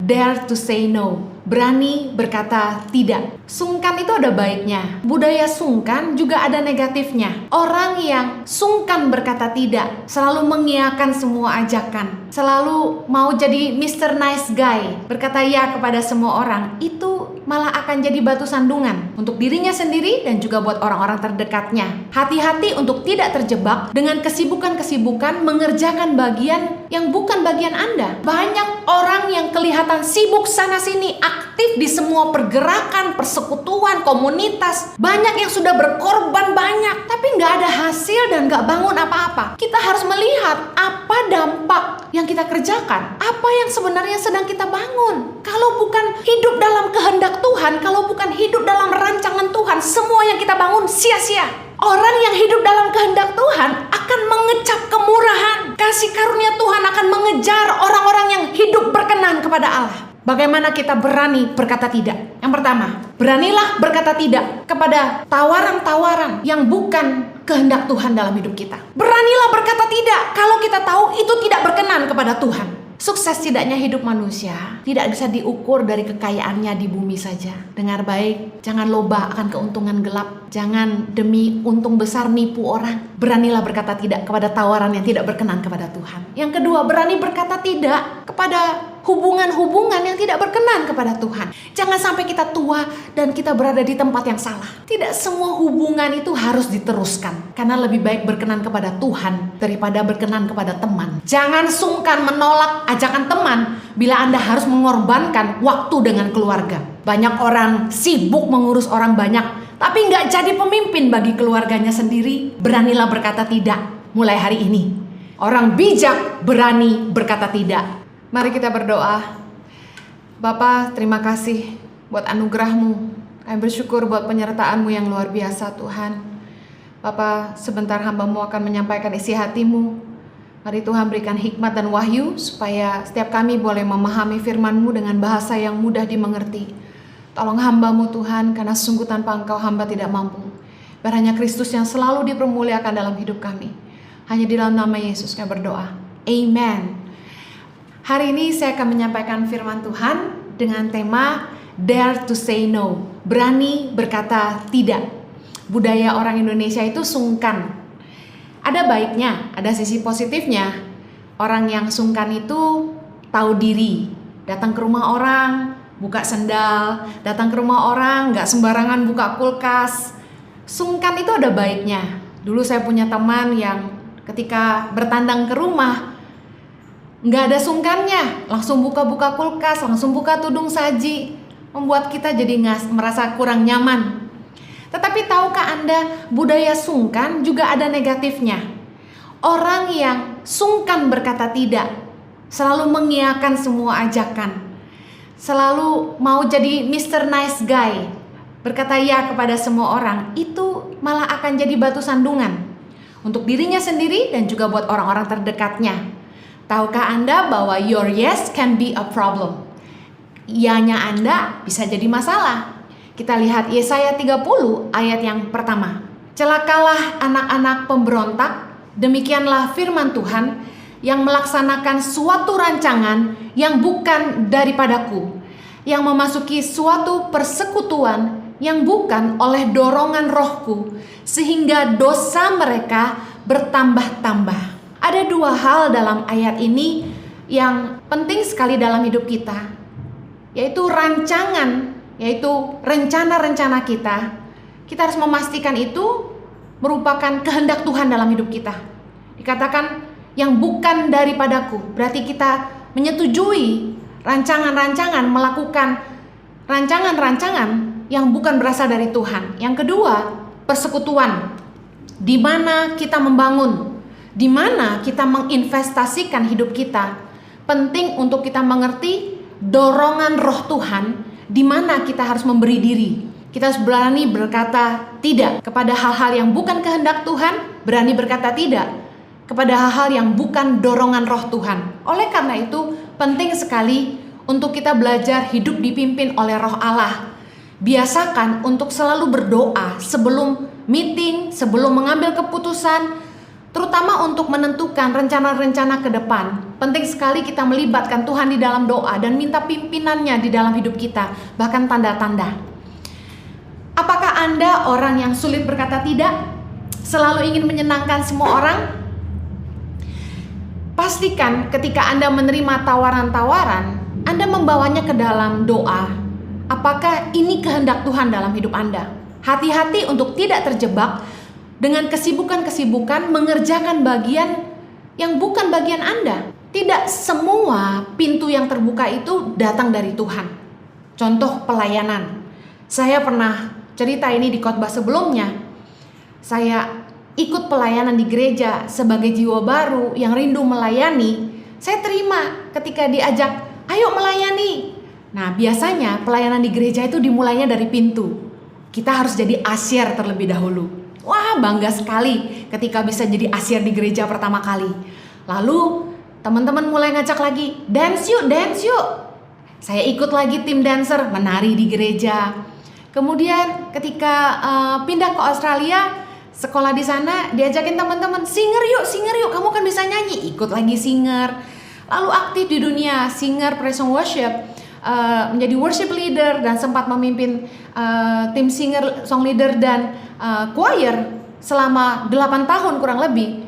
dare to say no. Berani berkata tidak. Sungkan itu ada baiknya. Budaya sungkan juga ada negatifnya. Orang yang sungkan berkata tidak, selalu mengiyakan semua ajakan, selalu mau jadi Mr. Nice Guy, berkata ya kepada semua orang, itu malah akan jadi batu sandungan untuk dirinya sendiri dan juga buat orang-orang terdekatnya. Hati-hati untuk tidak terjebak dengan kesibukan-kesibukan mengerjakan bagian yang bukan bagian Anda. Banyak orang yang kelihatan sibuk sana-sini, aktif di semua pergerakan, persekutuan, komunitas. Banyak yang sudah berkorban banyak, tapi nggak ada hasil dan nggak bangun apa-apa. Kita harus melihat apa dampak yang kita kerjakan, apa yang sebenarnya sedang kita bangun. Kalau bukan hidup dalam kehendak Tuhan, kalau bukan hidup dalam rancangan Tuhan, semua yang kita bangun sia-sia. Orang yang hidup dalam kehendak Tuhan akan mengecap kemurahan. Kasih karunia Tuhan akan mengejar orang-orang yang hidup berkenan kepada Allah. Bagaimana kita berani berkata tidak? Yang pertama, beranilah berkata tidak kepada tawaran-tawaran yang bukan kehendak Tuhan dalam hidup kita. Beranilah berkata tidak kalau kita tahu itu tidak berkenan kepada Tuhan. Sukses tidaknya hidup manusia tidak bisa diukur dari kekayaannya di bumi saja. Dengar baik, jangan loba akan keuntungan gelap. Jangan demi untung besar nipu orang. Beranilah berkata tidak kepada tawaran yang tidak berkenan kepada Tuhan. Yang kedua, berani berkata tidak kepada hubungan-hubungan yang tidak berkenan kepada Tuhan. Jangan sampai kita tua dan kita berada di tempat yang salah. Tidak semua hubungan itu harus diteruskan, karena lebih baik berkenan kepada Tuhan daripada berkenan kepada teman. Jangan sungkan menolak ajakan teman bila Anda harus mengorbankan waktu dengan keluarga. Banyak orang sibuk mengurus orang banyak, tapi nggak jadi pemimpin bagi keluarganya sendiri. Beranilah berkata tidak mulai hari ini. Orang bijak berani berkata tidak. Mari kita berdoa. Bapa, terima kasih buat anugerah-Mu. Kami bersyukur buat penyertaan-Mu yang luar biasa, Tuhan. Bapa, sebentar hamba-Mu akan menyampaikan isi hati-Mu. Mari Tuhan berikan hikmat dan wahyu supaya setiap kami boleh memahami firman-Mu dengan bahasa yang mudah dimengerti. Tolong hamba-Mu Tuhan, karena sungguh tanpa Engkau hamba tidak mampu. Biar hanya Kristus yang selalu dipermuliakan dalam hidup kami. Hanya di dalam nama Yesus kami berdoa. Amen. Hari ini saya akan menyampaikan firman Tuhan dengan tema dare to say no. Berani berkata tidak. Budaya orang Indonesia itu sungkan. Ada baiknya, ada sisi positifnya. Orang yang sungkan itu tahu diri. Datang ke rumah orang, buka sendal. Datang ke rumah orang, gak sembarangan buka kulkas. Sungkan itu ada baiknya. Dulu saya punya teman yang ketika bertandang ke rumah, gak ada sungkannya. Langsung buka-buka kulkas, langsung buka tudung saji. Membuat kita jadi merasa kurang nyaman. Tetapi tahukah Anda, budaya sungkan juga ada negatifnya. Orang yang sungkan berkata tidak, selalu mengiyakan semua ajakan, selalu mau jadi Mr. Nice Guy, berkata ya kepada semua orang, itu malah akan jadi batu sandungan untuk dirinya sendiri dan juga buat orang-orang terdekatnya. Tahukah Anda bahwa your yes can be a problem? Iyanya Anda bisa jadi masalah. Kita lihat Yesaya 30 ayat yang pertama. Celakalah anak-anak pemberontak, demikianlah firman Tuhan, yang melaksanakan suatu rancangan yang bukan daripadaku, yang memasuki suatu persekutuan yang bukan oleh dorongan rohku, sehingga dosa mereka bertambah-tambah. Ada dua hal dalam ayat ini yang penting sekali dalam hidup kita, yaitu yaitu rencana-rencana kita. Kita harus memastikan itu merupakan kehendak Tuhan dalam hidup kita. Dikatakan yang bukan daripadaku, berarti kita menyetujui rancangan-rancangan, melakukan rancangan-rancangan yang bukan berasal dari Tuhan. Yang kedua, persekutuan, di mana kita membangun, di mana kita menginvestasikan hidup kita. Penting untuk kita mengerti dorongan roh Tuhan, di mana kita harus memberi diri. Kita harus berani berkata tidak kepada hal-hal yang bukan kehendak Tuhan, berani berkata tidak kepada hal-hal yang bukan dorongan roh Tuhan. Oleh karena itu, penting sekali untuk kita belajar hidup dipimpin oleh roh Allah. Biasakan untuk selalu berdoa sebelum meeting, sebelum mengambil keputusan, terutama untuk menentukan rencana-rencana ke depan. penting sekali kita melibatkan Tuhan di dalam doa dan minta pimpinannya di dalam hidup kita, bahkan tanda-tanda. Apakah Anda orang yang sulit berkata tidak? Selalu ingin menyenangkan semua orang? Pastikan ketika Anda menerima tawaran-tawaran, Anda membawanya ke dalam doa. Apakah ini kehendak Tuhan dalam hidup Anda? Hati-hati untuk tidak terjebak dengan kesibukan-kesibukan mengerjakan bagian yang bukan bagian Anda. Tidak semua pintu yang terbuka itu datang dari Tuhan. Contoh pelayanan. Saya pernah cerita ini di khotbah sebelumnya. Saya ikut pelayanan di gereja sebagai jiwa baru yang rindu melayani. Saya terima ketika diajak, ayo melayani. Nah, biasanya pelayanan di gereja itu dimulainya dari pintu. Kita harus jadi asyir terlebih dahulu. Wah, bangga sekali ketika bisa jadi asyir di gereja pertama kali. Lalu teman-teman mulai ngajak lagi, dance yuk, dance yuk. Saya ikut lagi tim dancer, menari di gereja. Kemudian ketika pindah ke Australia, sekolah di sana, diajakin teman-teman, singer yuk, kamu kan bisa nyanyi. Ikut lagi singer. Lalu aktif di dunia singer, praise and worship, menjadi worship leader dan sempat memimpin tim singer, song leader dan choir selama 8 tahun kurang lebih.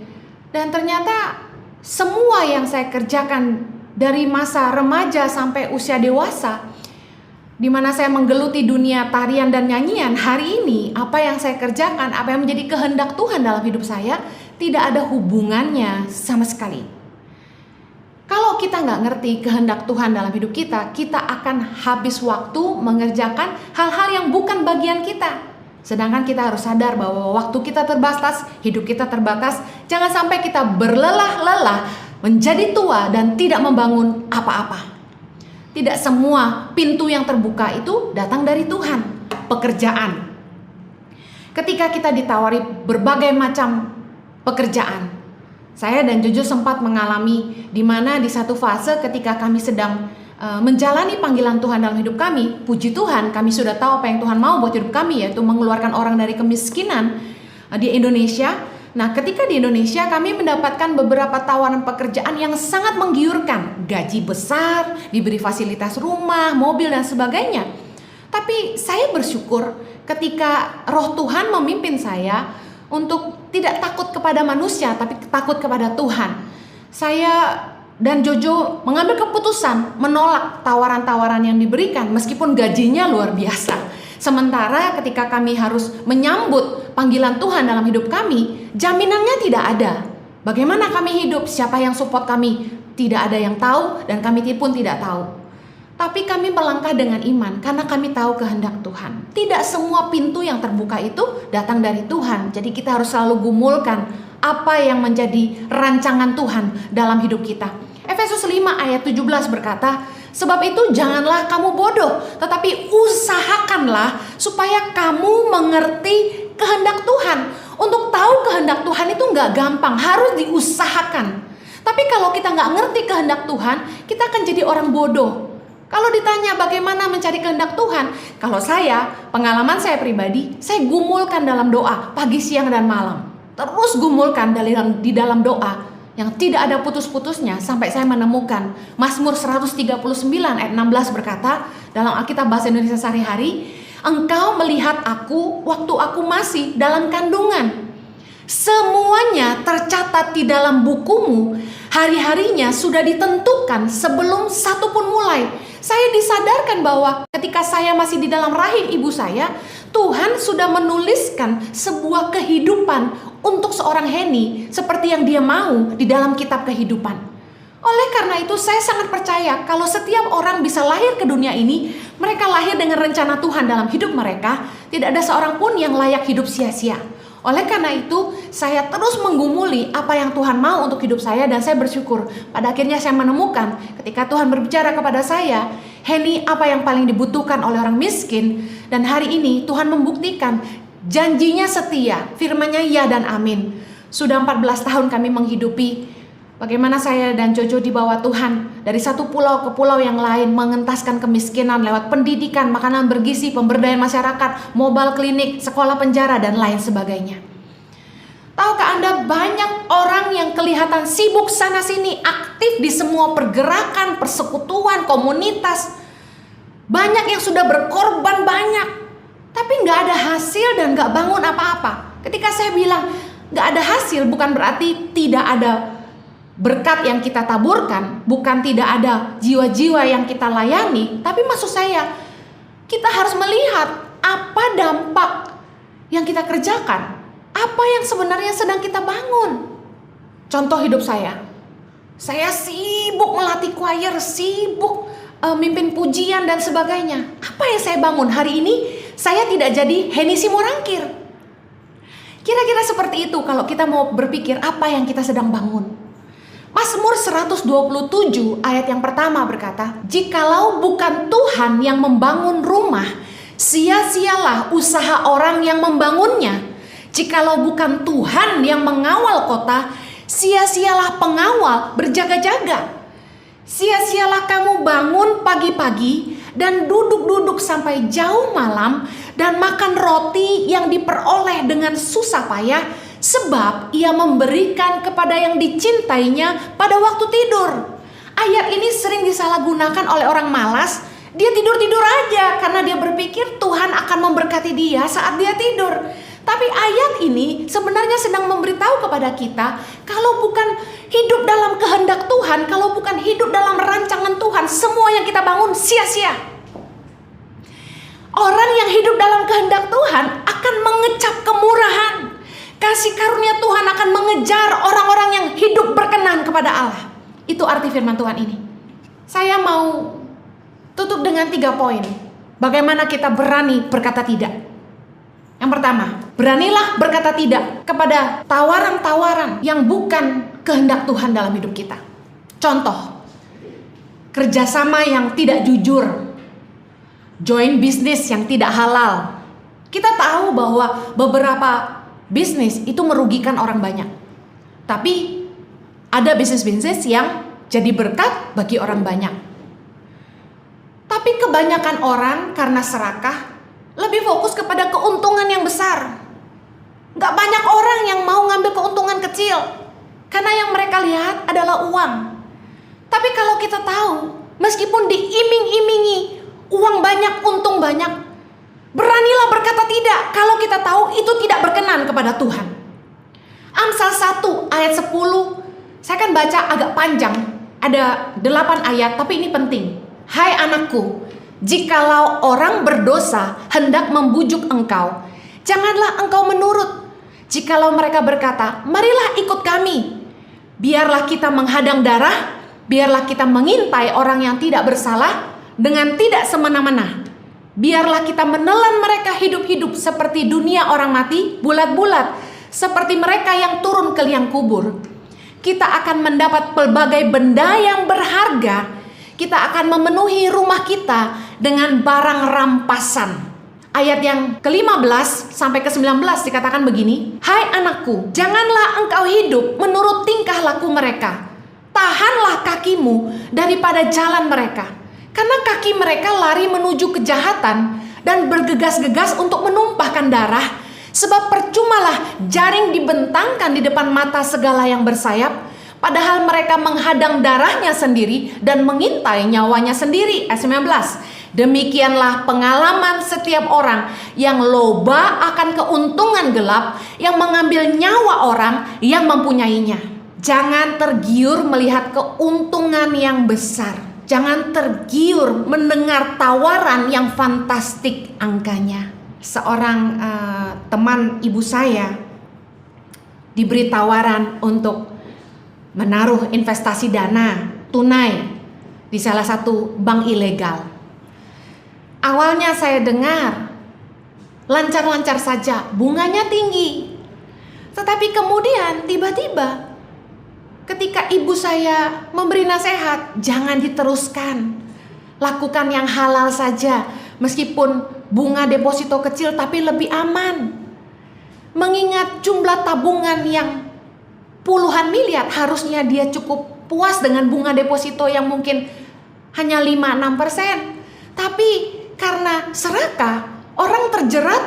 Dan ternyata semua yang saya kerjakan dari masa remaja sampai usia dewasa, di mana saya menggeluti dunia tarian dan nyanyian, hari ini apa yang saya kerjakan, apa yang menjadi kehendak Tuhan dalam hidup saya, tidak ada hubungannya sama sekali. Kalau kita nggak ngerti kehendak Tuhan dalam hidup kita, kita akan habis waktu mengerjakan hal-hal yang bukan bagian kita. Sedangkan kita harus sadar bahwa waktu kita terbatas, hidup kita terbatas. Jangan sampai kita berlelah-lelah menjadi tua dan tidak membangun apa-apa. Tidak semua pintu yang terbuka itu datang dari Tuhan. Pekerjaan. Ketika kita ditawari berbagai macam pekerjaan, saya dan Jojo sempat mengalami di mana di satu fase ketika kami sedang menjalani panggilan Tuhan dalam hidup kami. Puji Tuhan, kami sudah tahu apa yang Tuhan mau buat hidup kami, yaitu mengeluarkan orang dari kemiskinan di Indonesia. Nah, ketika di Indonesia kami mendapatkan beberapa tawaran pekerjaan yang sangat menggiurkan, gaji besar, diberi fasilitas rumah, mobil dan sebagainya. Tapi saya bersyukur ketika Roh Tuhan memimpin saya untuk tidak takut kepada manusia, tapi takut kepada Tuhan. Saya dan Jojo mengambil keputusan menolak tawaran-tawaran yang diberikan meskipun gajinya luar biasa. Sementara ketika kami harus menyambut panggilan Tuhan dalam hidup kami, jaminannya tidak ada. Bagaimana kami hidup, siapa yang support kami, tidak ada yang tahu dan kami pun tidak tahu. Tapi kami melangkah dengan iman karena kami tahu kehendak Tuhan. Tidak semua pintu yang terbuka itu datang dari Tuhan. Jadi kita harus selalu gumulkan apa yang menjadi rancangan Tuhan dalam hidup kita. Efesus 5 ayat 17 berkata, sebab itu janganlah kamu bodoh, tetapi usahakanlah supaya kamu mengerti kehendak Tuhan. Untuk tahu kehendak Tuhan itu nggak gampang, harus diusahakan. Tapi kalau kita nggak ngerti kehendak Tuhan, kita akan jadi orang bodoh. Kalau ditanya bagaimana mencari kehendak Tuhan, kalau pengalaman saya pribadi, saya gumulkan dalam doa pagi, siang, dan malam. Terus gumulkan di dalam doa yang tidak ada putus-putusnya sampai saya menemukan Mazmur 139 ayat 16 berkata dalam Alkitab Bahasa Indonesia Sehari-Hari, engkau melihat aku waktu aku masih dalam kandungan. Semuanya tercatat di dalam bukumu, hari-harinya sudah ditentukan sebelum satu pun mulai. Saya disadarkan bahwa ketika saya masih di dalam rahim ibu saya, Tuhan sudah menuliskan sebuah kehidupan untuk seorang Henny seperti yang dia mau di dalam kitab kehidupan. Oleh karena itu saya sangat percaya kalau setiap orang bisa lahir ke dunia ini, mereka lahir dengan rencana Tuhan dalam hidup mereka. Tidak ada seorang pun yang layak hidup sia-sia. Oleh karena itu saya terus menggumuli apa yang Tuhan mau untuk hidup saya, dan saya bersyukur pada akhirnya saya menemukan ketika Tuhan berbicara kepada saya, Henny, apa yang paling dibutuhkan oleh orang miskin. Dan hari ini Tuhan membuktikan janjinya setia, firman-Nya ya dan amin. Sudah 14 tahun kami menghidupi bagaimana saya dan Jojo dibawa Tuhan dari satu pulau ke pulau yang lain, mengentaskan kemiskinan lewat pendidikan, makanan bergizi, pemberdayaan masyarakat, mobile klinik, sekolah penjara, dan lain sebagainya. Tahukah Anda banyak orang yang kelihatan sibuk sana sini, aktif di semua pergerakan, persekutuan, komunitas. Banyak yang sudah berkorban banyak, tapi nggak ada hasil dan nggak bangun apa-apa. Ketika saya bilang nggak ada hasil, bukan berarti tidak ada berkat yang kita taburkan, bukan tidak ada jiwa-jiwa yang kita layani. Tapi maksud saya, kita harus melihat apa dampak yang kita kerjakan, apa yang sebenarnya sedang kita bangun. Contoh hidup saya sibuk melatih choir, sibuk mimpin pujian dan sebagainya. Apa yang saya bangun hari ini? Saya tidak jadi Henny Simorangkir. Kira-kira seperti itu kalau kita mau berpikir apa yang kita sedang bangun. Mazmur 127 ayat yang pertama berkata, "Jikalau bukan Tuhan yang membangun rumah, sia-sialah usaha orang yang membangunnya. Jikalau bukan Tuhan yang mengawal kota, sia-sialah pengawal berjaga-jaga. Sia-sialah kamu bangun pagi-pagi dan duduk-duduk sampai jauh malam dan makan roti yang diperoleh dengan susah payah, sebab ia memberikan kepada yang dicintainya pada waktu tidur." Ayat ini sering disalahgunakan oleh orang malas. Dia tidur-tidur aja karena dia berpikir Tuhan akan memberkati dia saat dia tidur. Tapi ayat ini sebenarnya sedang memberitahu kepada kita, kalau bukan hidup dalam kehendak Tuhan, kalau bukan hidup dalam rancangan Tuhan, semua yang kita bangun sia-sia. Orang yang hidup dalam kehendak Tuhan akan mengecap kemurahan. Kasih karunia Tuhan akan mengejar orang-orang yang hidup berkenan kepada Allah. Itu arti firman Tuhan ini. Saya mau tutup dengan 3 poin. Bagaimana kita berani berkata tidak. Yang pertama, beranilah berkata tidak kepada tawaran-tawaran yang bukan kehendak Tuhan dalam hidup kita. Contoh, kerjasama yang tidak jujur, join bisnis yang tidak halal. Kita tahu bahwa beberapa bisnis itu merugikan orang banyak. Tapi ada bisnis-bisnis yang jadi berkat bagi orang banyak. Tapi kebanyakan orang karena serakah lebih fokus kepada keuntungan yang besar. Gak banyak orang yang mau ngambil keuntungan kecil, karena yang mereka lihat adalah uang. Tapi kalau kita tahu, meskipun diiming-imingi uang banyak, untung banyak, beranilah berkata tidak kalau kita tahu itu tidak berkenan kepada Tuhan. Amsal 1 ayat 10, saya akan baca agak panjang, ada 8 ayat, tapi ini penting. "Hai anakku, jikalau orang berdosa hendak membujuk engkau, janganlah engkau menurut. Jikalau mereka berkata, marilah ikut kami, biarlah kita menghadang darah, biarlah kita mengintai orang yang tidak bersalah dengan tidak semena-mena. Biarlah kita menelan mereka hidup-hidup seperti dunia orang mati, bulat-bulat, seperti mereka yang turun ke liang kubur. Kita akan mendapat pelbagai benda yang berharga. Kita akan memenuhi rumah kita dengan barang rampasan." Ayat yang ke-15 sampai ke-19 dikatakan begini, "Hai anakku, janganlah engkau hidup menurut tingkah laku mereka. Tahanlah kakimu daripada jalan mereka. Karena kaki mereka lari menuju kejahatan dan bergegas-gegas untuk menumpahkan darah. Sebab percumalah jaring dibentangkan di depan mata segala yang bersayap, padahal mereka menghadang darahnya sendiri dan mengintai nyawanya sendiri." Ayat 19, "Demikianlah pengalaman setiap orang yang loba akan keuntungan gelap, yang mengambil nyawa orang yang mempunyainya." Jangan tergiur melihat keuntungan yang besar. Jangan tergiur mendengar tawaran yang fantastik angkanya. Seorang teman ibu saya diberi tawaran untuk menaruh investasi dana tunai di salah satu bank ilegal. Awalnya saya dengar lancar-lancar saja, bunganya tinggi. Tetapi kemudian tiba-tiba ketika ibu saya memberi nasihat, jangan diteruskan, lakukan yang halal saja, meskipun bunga deposito kecil tapi lebih aman. Mengingat jumlah tabungan yang puluhan miliar, harusnya dia cukup puas dengan bunga deposito yang mungkin hanya 5-6%. Tapi karena serakah, orang terjerat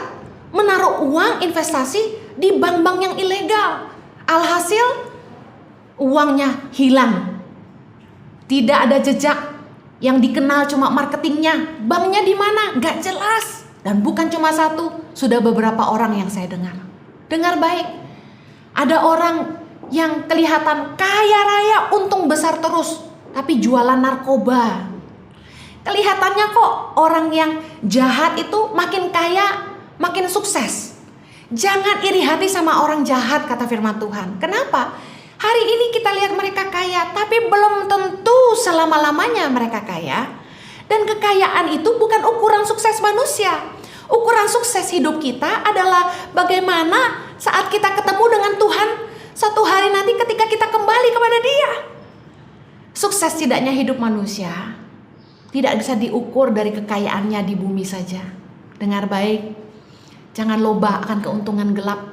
menaruh uang investasi di bank-bank yang ilegal. Alhasil uangnya hilang. Tidak ada jejak, yang dikenal cuma marketingnya. Banknya di mana? Nggak jelas. Dan bukan cuma satu, sudah beberapa orang yang saya dengar. Dengar baik, ada orang yang kelihatan kaya raya, untung besar terus, tapi jualan narkoba. Kelihatannya kok orang yang jahat itu makin kaya, makin sukses. Jangan iri hati sama orang jahat, kata firman Tuhan. Kenapa? Hari ini kita lihat mereka kaya, tapi belum tentu selama-lamanya mereka kaya. Dan kekayaan itu bukan ukuran sukses manusia. Ukuran sukses hidup kita adalah bagaimana saat kita ketemu dengan Tuhan satu hari nanti ketika kita kembali kepada Dia. Sukses tidaknya hidup manusia tidak bisa diukur dari kekayaannya di bumi saja. Dengar baik, jangan loba akan keuntungan gelap.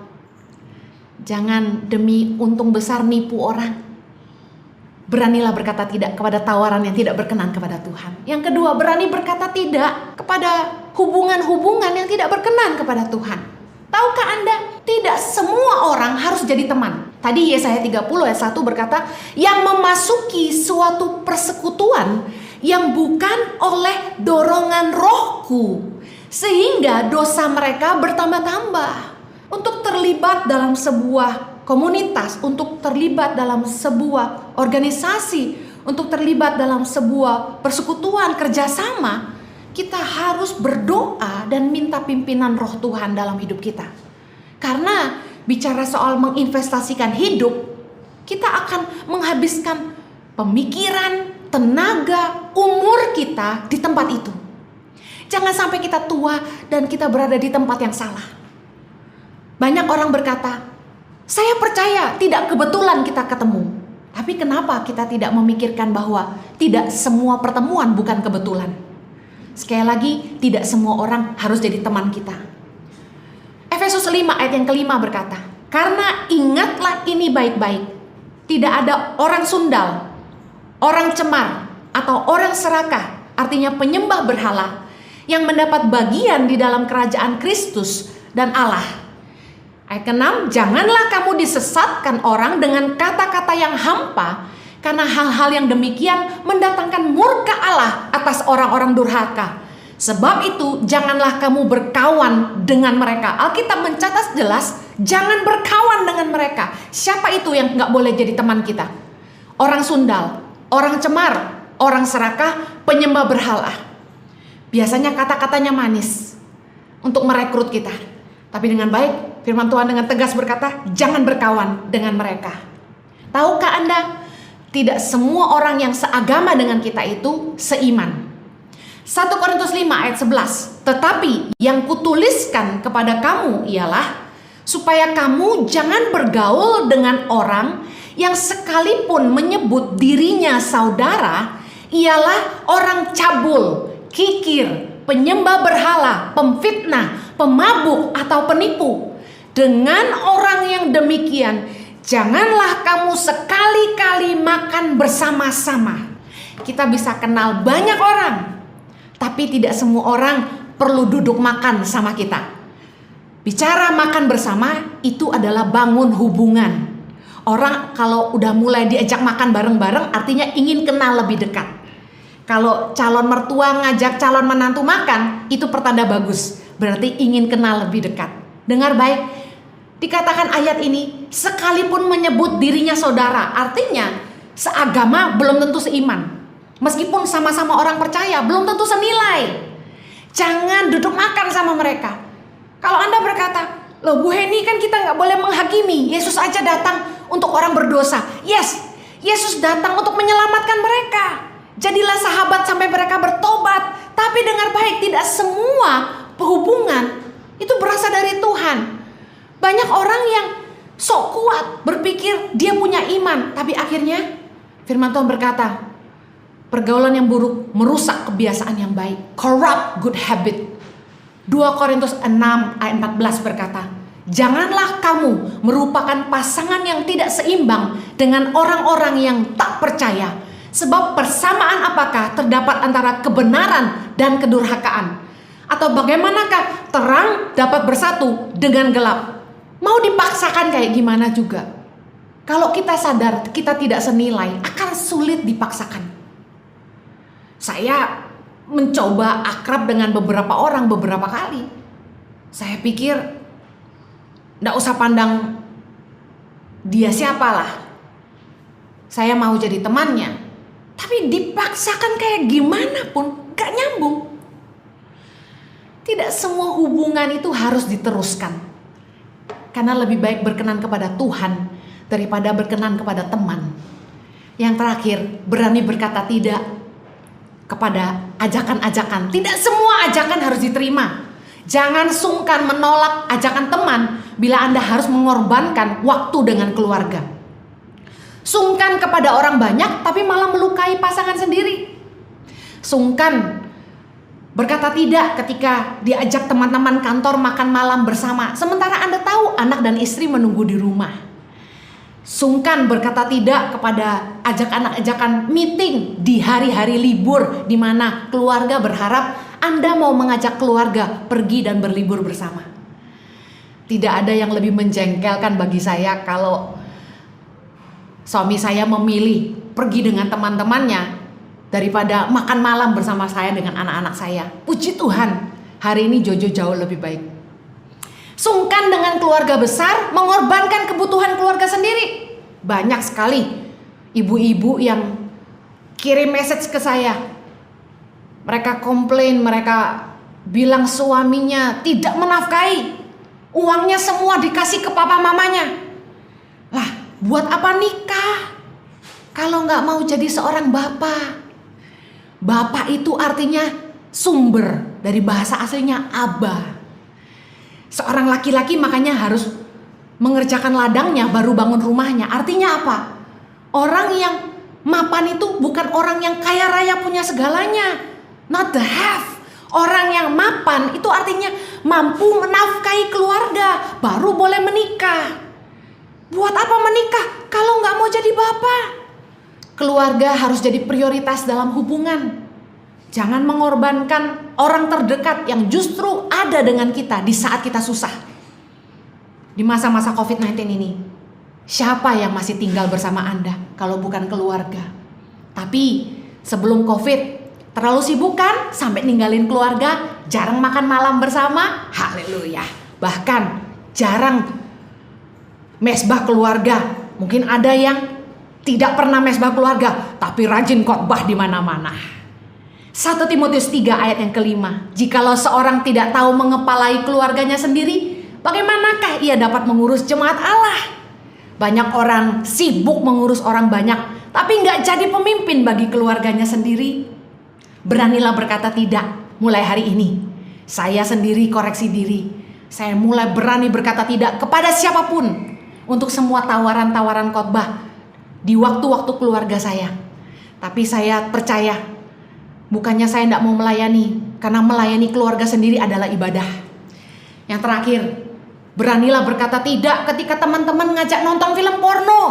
Jangan demi untung besar nipu orang. Beranilah berkata tidak kepada tawaran yang tidak berkenan kepada Tuhan. Yang kedua, berani berkata tidak kepada hubungan-hubungan yang tidak berkenan kepada Tuhan. Tahukah Anda, tidak semua orang harus jadi teman. Tadi Yesaya 30 ayat 1 berkata, yang memasuki suatu persekutuan yang bukan oleh dorongan rohku, sehingga dosa mereka bertambah-tambah. Untuk terlibat dalam sebuah komunitas, untuk terlibat dalam sebuah organisasi, untuk terlibat dalam sebuah persekutuan kerjasama, kita harus berdoa dan minta pimpinan roh Tuhan dalam hidup kita. Karena bicara soal menginvestasikan hidup, kita akan menghabiskan pemikiran, tenaga, umur kita di tempat itu. Jangan sampai kita tua dan kita berada di tempat yang salah. Banyak orang berkata, saya percaya tidak kebetulan kita ketemu. Tapi kenapa kita tidak memikirkan bahwa tidak semua pertemuan bukan kebetulan? Sekali lagi, tidak semua orang harus jadi teman kita. Efesus 5 ayat yang kelima berkata, karena ingatlah ini baik-baik, tidak ada orang sundal, orang cemar, atau orang serakah, artinya penyembah berhala, yang mendapat bagian di dalam kerajaan Kristus dan Allah. Ayat ke-6, janganlah kamu disesatkan orang dengan kata-kata yang hampa, karena hal-hal yang demikian mendatangkan murka Allah atas orang-orang durhaka. Sebab itu janganlah kamu berkawan dengan mereka. Alkitab mencatat jelas, jangan berkawan dengan mereka. Siapa itu yang gak boleh jadi teman kita? Orang sundal, orang cemar, orang serakah, penyembah berhala. Biasanya kata-katanya manis untuk merekrut kita. Tapi dengan baik, firman Tuhan dengan tegas berkata, jangan berkawan dengan mereka. Tahukah Anda, tidak semua orang yang seagama dengan kita itu seiman. 1 Korintus 5 ayat 11, tetapi yang kutuliskan kepada kamu ialah, supaya kamu jangan bergaul dengan orang yang sekalipun menyebut dirinya saudara, ialah orang cabul, kikir, penyembah berhala, pemfitnah, pemabuk atau penipu. Dengan orang yang demikian, janganlah kamu sekali-kali makan bersama-sama. Kita bisa kenal banyak orang, tapi tidak semua orang perlu duduk makan sama kita. Bicara makan bersama itu adalah bangun hubungan. Orang kalau udah mulai diajak makan bareng-bareng artinya ingin kenal lebih dekat. Kalau calon mertua ngajak calon menantu makan, itu pertanda bagus. Berarti ingin kenal lebih dekat. Dengar baik, dikatakan ayat ini, sekalipun menyebut dirinya saudara, artinya seagama belum tentu seiman. Meskipun sama-sama orang percaya, belum tentu senilai. Jangan duduk makan sama mereka. Kalau Anda berkata, loh Bu Heni, kan kita gak boleh menghakimi. Yesus aja datang untuk orang berdosa. Yes, Yesus datang untuk menyelamatkan mereka. Jadilah sahabat sampai mereka bertobat. Tapi dengar baik, tidak semua hubungan itu berasal dari Tuhan. Banyak orang yang sok kuat berpikir dia punya iman, tapi akhirnya firman Tuhan berkata, pergaulan yang buruk merusak kebiasaan yang baik. Corrupt good habit. 2 Korintus 6 ayat 14 berkata, janganlah kamu merupakan pasangan yang tidak seimbang dengan orang-orang yang tak percaya. Sebab persamaan apakah terdapat antara kebenaran dan kedurhakaan? Atau bagaimanakah terang dapat bersatu dengan gelap? Mau dipaksakan kayak gimana juga? Kalau kita sadar kita tidak senilai, akan sulit dipaksakan. Saya mencoba akrab dengan beberapa orang beberapa kali. Saya pikir nggak usah pandang dia siapalah, saya mau jadi temannya. Tapi dipaksakan kayak gimana pun gak nyambung. Tidak semua hubungan itu harus diteruskan, karena lebih baik berkenan kepada Tuhan daripada berkenan kepada teman. Yang terakhir, berani berkata tidak kepada ajakan-ajakan. Tidak semua ajakan harus diterima. Jangan sungkan menolak ajakan teman bila Anda harus mengorbankan waktu dengan keluarga. Sungkan kepada orang banyak tapi malah melukai pasangan sendiri. Sungkan berkata tidak ketika diajak teman-teman kantor makan malam bersama, sementara Anda tahu anak dan istri menunggu di rumah. Sungkan berkata tidak kepada ajakan meeting di hari-hari libur di mana keluarga berharap Anda mau mengajak keluarga pergi dan berlibur bersama. Tidak ada yang lebih menjengkelkan bagi saya kalau suami saya memilih pergi dengan teman-temannya daripada makan malam bersama saya dengan anak-anak saya. Puji Tuhan, hari ini Jojo jauh lebih baik. Sungkan dengan keluarga besar, mengorbankan kebutuhan keluarga sendiri. Banyak sekali ibu-ibu yang kirim message ke saya. Mereka komplain, mereka bilang suaminya tidak menafkahi. Uangnya semua dikasih ke papa mamanya. Lah, buat apa nikah kalau nggak mau jadi seorang bapak? Bapak itu artinya sumber, dari bahasa aslinya abah. Seorang laki-laki makanya harus mengerjakan ladangnya baru bangun rumahnya. Artinya apa? Orang yang mapan itu bukan orang yang kaya raya punya segalanya. Not the have. Orang yang mapan itu artinya mampu menafkahi keluarga, baru boleh menikah. Buat apa menikah kalau nggak mau jadi bapak? Keluarga harus jadi prioritas dalam hubungan. Jangan mengorbankan orang terdekat yang justru ada dengan kita di saat kita susah. Di masa-masa COVID-19 ini, siapa yang masih tinggal bersama Anda kalau bukan keluarga? Tapi sebelum COVID, terlalu sibuk kan sampai ninggalin keluarga, jarang makan malam bersama, haleluya. Bahkan jarang mesbah keluarga. Mungkin ada yang tidak pernah mesbah keluarga, tapi rajin khotbah di mana-mana. 1 Timotius 3 ayat yang kelima. Jikalau seorang tidak tahu mengepalai keluarganya sendiri, bagaimanakah ia dapat mengurus jemaat Allah? Banyak orang sibuk mengurus orang banyak, tapi nggak jadi pemimpin bagi keluarganya sendiri. Beranilah berkata tidak mulai hari ini. Saya sendiri koreksi diri. Saya mulai berani berkata tidak kepada siapapun untuk semua tawaran-tawaran khotbah di waktu-waktu keluarga saya. Tapi saya percaya, bukannya saya tidak mau melayani, karena melayani keluarga sendiri adalah ibadah. Yang terakhir, beranilah berkata tidak ketika teman-teman ngajak nonton film porno,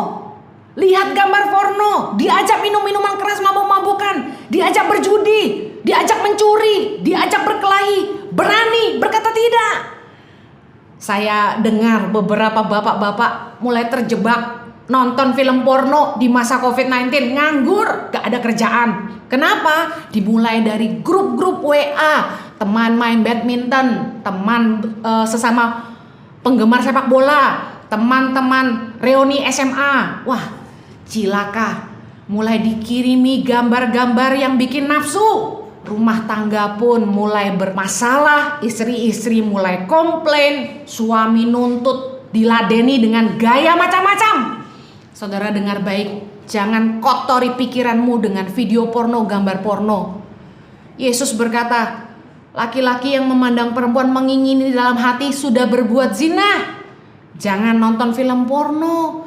lihat gambar porno, diajak minum minuman keras, mabuk-mabukan, diajak berjudi, diajak mencuri, diajak berkelahi. Berani berkata tidak. Saya dengar beberapa bapak-bapak mulai terjebak nonton film porno di masa COVID-19, nganggur, gak ada kerjaan. Kenapa? Dimulai dari grup-grup WA, teman main badminton, teman sesama penggemar sepak bola, teman-teman reuni SMA. Wah, cilaka. Mulai dikirimi gambar-gambar yang bikin nafsu. Rumah tangga pun mulai bermasalah, istri-istri mulai komplain, suami nuntut, diladeni dengan gaya macam-macam. Saudara dengar baik, jangan kotori pikiranmu dengan video porno, gambar porno. Yesus berkata, laki-laki yang memandang perempuan mengingini dalam hati sudah berbuat zina. Jangan nonton film porno.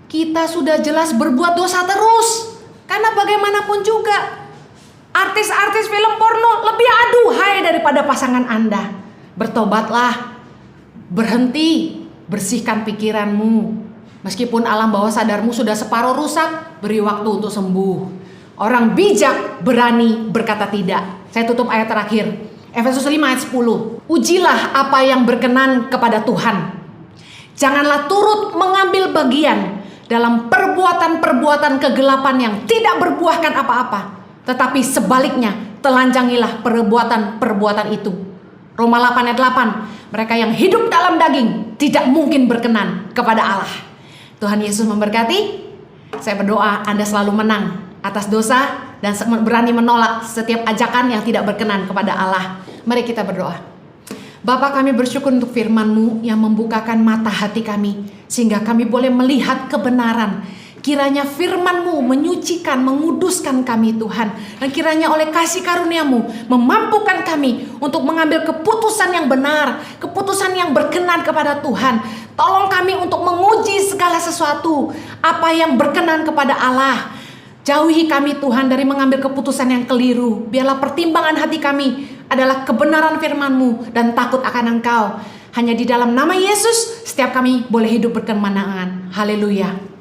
Kita sudah jelas berbuat dosa terus. Karena bagaimanapun juga, artis-artis film porno lebih aduhai daripada pasangan Anda. Bertobatlah, berhenti, bersihkan pikiranmu. Meskipun alam bawah sadarmu sudah separuh rusak, beri waktu untuk sembuh. Orang bijak berani berkata tidak. Saya tutup ayat terakhir, Efesus 5 ayat 10. Ujilah apa yang berkenan kepada Tuhan. Janganlah turut mengambil bagian dalam perbuatan-perbuatan kegelapan yang tidak berbuahkan apa-apa. Tetapi sebaliknya, telanjangilah perbuatan-perbuatan itu. Roma 8 ayat 8, mereka yang hidup dalam daging tidak mungkin berkenan kepada Allah. Tuhan Yesus memberkati. Saya berdoa Anda selalu menang atas dosa dan berani menolak setiap ajakan yang tidak berkenan kepada Allah. Mari kita berdoa. Bapa, kami bersyukur untuk firman-Mu yang membukakan mata hati kami, sehingga kami boleh melihat kebenaran. Kiranya firman-Mu menyucikan, menguduskan kami Tuhan. Dan kiranya oleh kasih karunia-Mu memampukan kami untuk mengambil keputusan yang benar, keputusan yang berkenan kepada Tuhan. Tolong kami untuk menguji segala sesuatu, apa yang berkenan kepada Allah. Jauhi kami Tuhan dari mengambil keputusan yang keliru. Biarlah pertimbangan hati kami adalah kebenaran firman-Mu dan takut akan Engkau. Hanya di dalam nama Yesus setiap kami boleh hidup berkemenangan. Haleluya.